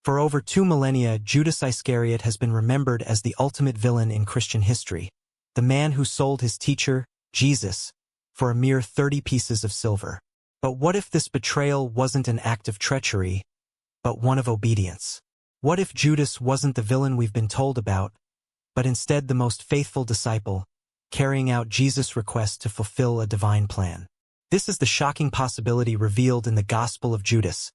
For over 2 millennia, Judas Iscariot has been remembered as the ultimate villain in Christian history, the man who sold his teacher, Jesus, for a mere 30 pieces of silver. But what if this betrayal wasn't an act of treachery, but one of obedience? What if Judas wasn't the villain we've been told about, but instead the most faithful disciple, carrying out Jesus' request to fulfill a divine plan? This is the shocking possibility revealed in the Gospel of Judas,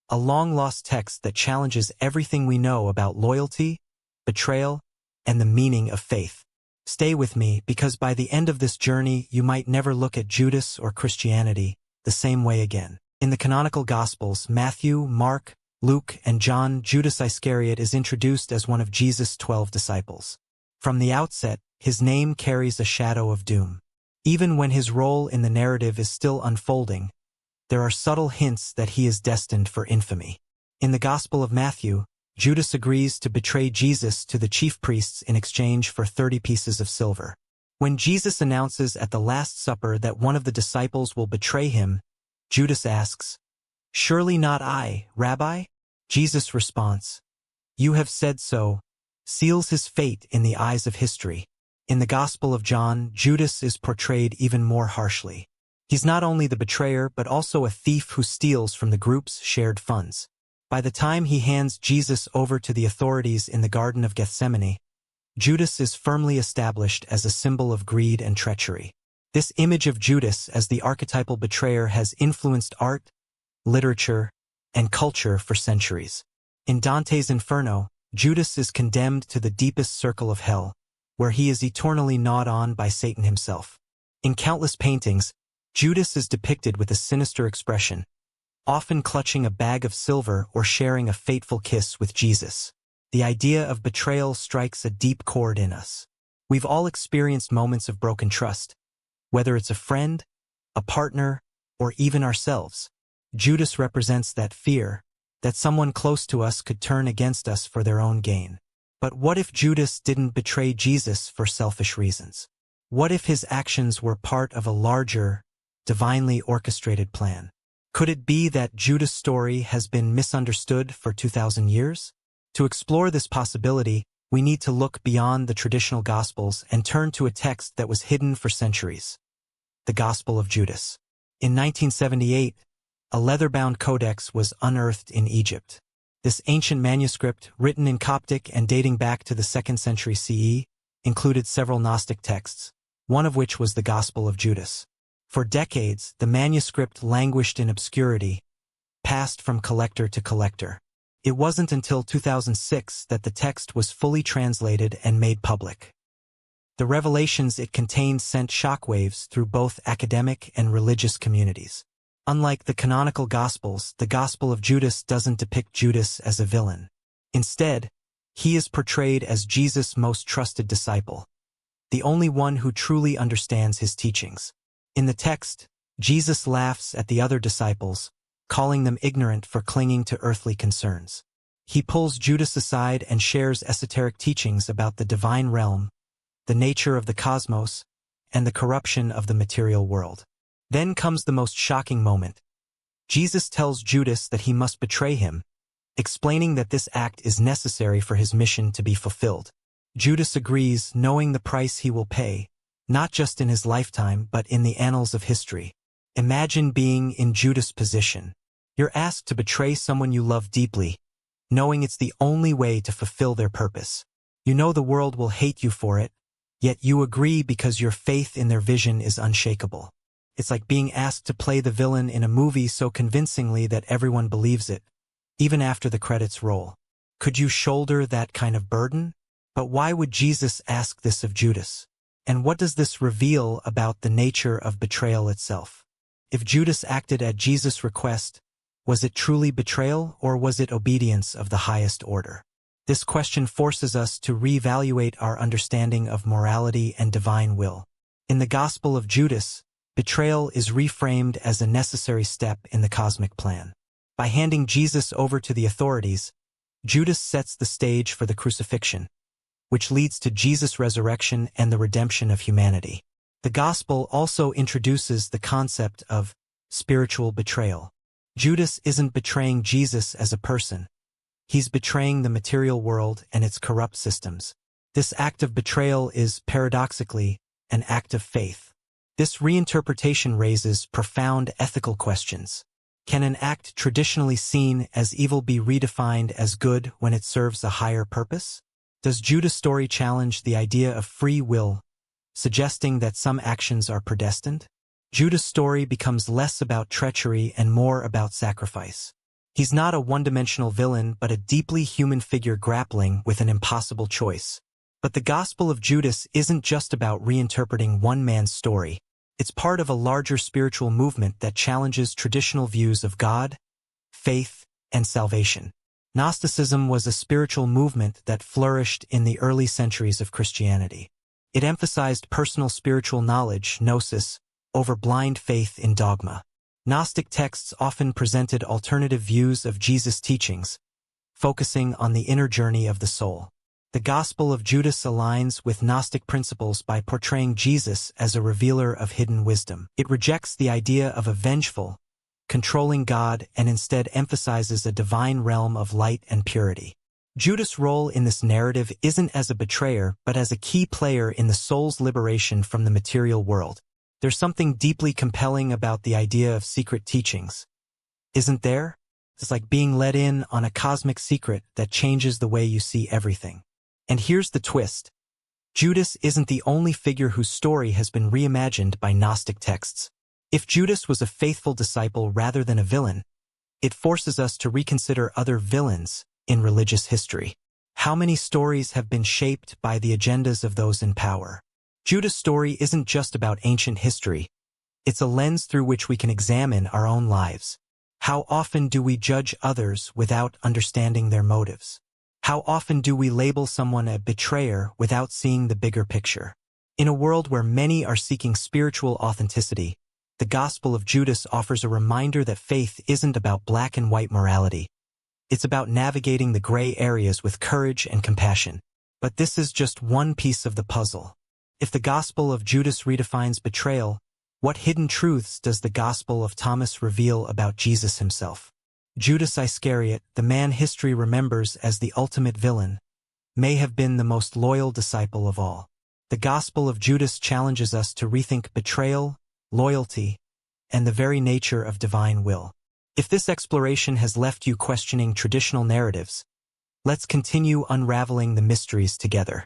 a long-lost text that challenges everything we know about loyalty, betrayal, and the meaning of faith. Stay with me, because by the end of this journey you might never look at Judas or Christianity the same way again. In the canonical Gospels, Matthew, Mark, Luke, and John, Judas Iscariot is introduced as one of Jesus' 12 disciples. From the outset, his name carries a shadow of doom. Even when his role in the narrative is still unfolding, there are subtle hints that he is destined for infamy. In the Gospel of Matthew, Judas agrees to betray Jesus to the chief priests in exchange for 30 pieces of silver. When Jesus announces at the Last Supper that one of the disciples will betray him, Judas asks, "Surely not I, Rabbi?" Jesus' response, "You have said so," seals his fate in the eyes of history. In the Gospel of John, Judas is portrayed even more harshly. He's not only the betrayer but also a thief who steals from the group's shared funds. By the time he hands Jesus over to the authorities in the Garden of Gethsemane, Judas is firmly established as a symbol of greed and treachery. This image of Judas as the archetypal betrayer has influenced art, literature, and culture for centuries. In Dante's Inferno, Judas is condemned to the deepest circle of hell, where he is eternally gnawed on by Satan himself. In countless paintings, Judas is depicted with a sinister expression, often clutching a bag of silver or sharing a fateful kiss with Jesus. The idea of betrayal strikes a deep chord in us. We've all experienced moments of broken trust, whether it's a friend, a partner, or even ourselves. Judas represents that fear, that someone close to us could turn against us for their own gain. But what if Judas didn't betray Jesus for selfish reasons? What if his actions were part of a larger, divinely orchestrated plan? Could it be that Judas' story has been misunderstood for 2,000 years? To explore this possibility, we need to look beyond the traditional Gospels and turn to a text that was hidden for centuries: the Gospel of Judas. In 1978, a leather-bound codex was unearthed in Egypt. This ancient manuscript, written in Coptic and dating back to the 2nd century CE, included several Gnostic texts, one of which was the Gospel of Judas. For decades, the manuscript languished in obscurity, passed from collector to collector. It wasn't until 2006 that the text was fully translated and made public. The revelations it contained sent shockwaves through both academic and religious communities. Unlike the canonical Gospels, the Gospel of Judas doesn't depict Judas as a villain. Instead, he is portrayed as Jesus' most trusted disciple, the only one who truly understands his teachings. In the text, Jesus laughs at the other disciples, calling them ignorant for clinging to earthly concerns. He pulls Judas aside and shares esoteric teachings about the divine realm, the nature of the cosmos, and the corruption of the material world. Then comes the most shocking moment. Jesus tells Judas that he must betray him, explaining that this act is necessary for his mission to be fulfilled. Judas agrees, knowing the price he will pay, not just in his lifetime but in the annals of history. Imagine being in Judas' position. You're asked to betray someone you love deeply, knowing it's the only way to fulfill their purpose. You know the world will hate you for it, yet you agree because your faith in their vision is unshakable. It's like being asked to play the villain in a movie so convincingly that everyone believes it, even after the credits roll. Could you shoulder that kind of burden? But why would Jesus ask this of Judas? And what does this reveal about the nature of betrayal itself? If Judas acted at Jesus' request, was it truly betrayal or was it obedience of the highest order? This question forces us to reevaluate our understanding of morality and divine will. In the Gospel of Judas, betrayal is reframed as a necessary step in the cosmic plan. By handing Jesus over to the authorities, Judas sets the stage for the crucifixion, which leads to Jesus' resurrection and the redemption of humanity. The Gospel also introduces the concept of spiritual betrayal. Judas isn't betraying Jesus as a person. He's betraying the material world and its corrupt systems. This act of betrayal is, paradoxically, an act of faith. This reinterpretation raises profound ethical questions. Can an act traditionally seen as evil be redefined as good when it serves a higher purpose? Does Judas' story challenge the idea of free will, suggesting that some actions are predestined? Judas' story becomes less about treachery and more about sacrifice. He's not a one-dimensional villain but a deeply human figure grappling with an impossible choice. But the Gospel of Judas isn't just about reinterpreting one man's story. It's part of a larger spiritual movement that challenges traditional views of God, faith, and salvation. Gnosticism was a spiritual movement that flourished in the early centuries of Christianity. It emphasized personal spiritual knowledge, gnosis, over blind faith in dogma. Gnostic texts often presented alternative views of Jesus' teachings, focusing on the inner journey of the soul. The Gospel of Judas aligns with Gnostic principles by portraying Jesus as a revealer of hidden wisdom. It rejects the idea of a vengeful, controlling God and instead emphasizes a divine realm of light and purity. Judas' role in this narrative isn't as a betrayer but as a key player in the soul's liberation from the material world. There's something deeply compelling about the idea of secret teachings, isn't there? It's like being let in on a cosmic secret that changes the way you see everything. And here's the twist. Judas isn't the only figure whose story has been reimagined by Gnostic texts. If Judas was a faithful disciple rather than a villain, it forces us to reconsider other villains in religious history. How many stories have been shaped by the agendas of those in power? Judas' story isn't just about ancient history. It's a lens through which we can examine our own lives. How often do we judge others without understanding their motives? How often do we label someone a betrayer without seeing the bigger picture? In a world where many are seeking spiritual authenticity, the Gospel of Judas offers a reminder that faith isn't about black and white morality. It's about navigating the gray areas with courage and compassion. But this is just one piece of the puzzle. If the Gospel of Judas redefines betrayal, what hidden truths does the Gospel of Thomas reveal about Jesus himself? Judas Iscariot, the man history remembers as the ultimate villain, may have been the most loyal disciple of all. The Gospel of Judas challenges us to rethink betrayal, loyalty, and the very nature of divine will. If this exploration has left you questioning traditional narratives, let's continue unraveling the mysteries together.